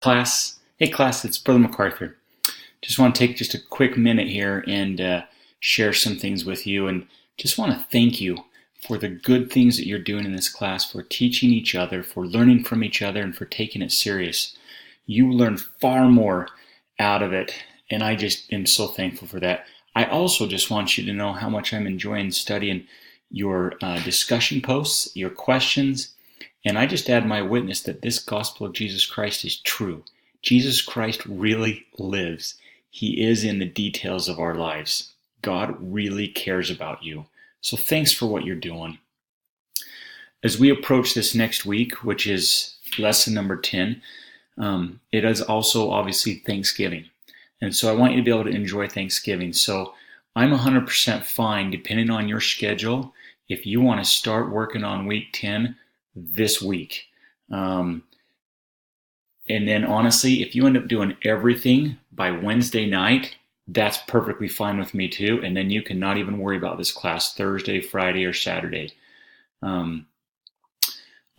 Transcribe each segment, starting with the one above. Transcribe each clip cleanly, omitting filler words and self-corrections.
Class, hey class, it's Brother MacArthur. Just want to take just a quick minute here and share some things with you, and just want to thank you for the good things that you're doing in this class, for teaching each other, for learning from each other, and for taking it serious. You learn far more out of it, and I just am so thankful for that. I also just want you to know how much I'm enjoying studying your discussion posts, your questions, and I just add my witness that this gospel of Jesus Christ is true. Jesus Christ really lives. He is in the details of our lives. God really cares about you. So thanks for what you're doing. As we approach this next week, which is lesson number 10, it is also obviously Thanksgiving. And so I want you to be able to enjoy Thanksgiving. So I'm 100% fine, depending on your schedule, if you want to start working on week 10 this week. And then honestly, if you end up doing everything by Wednesday night, that's perfectly fine with me too. And then you can not even worry about this class Thursday, Friday, or Saturday. I'm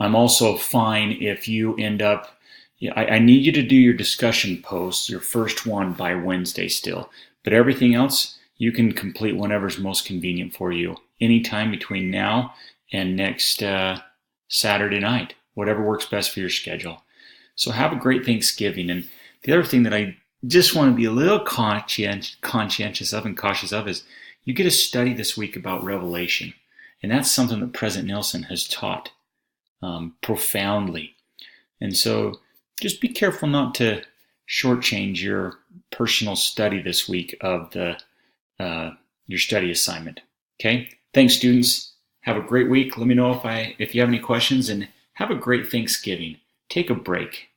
also fine if you end up, I need you to do your discussion posts, your first one, by Wednesday still. But everything else, you can complete whenever's most convenient for you, anytime between now and next Saturday night, whatever works best for your schedule. So have a great Thanksgiving. And the other thing that I just want to be a little conscientious of and cautious of is you get to study this week about Revelation. And that's something that President Nelson has taught profoundly. And so just be careful not to shortchange your personal study this week of your study assignment. Okay? Thanks, students. Have a great week. Let me know if you have any questions, and have a great Thanksgiving. Take a break.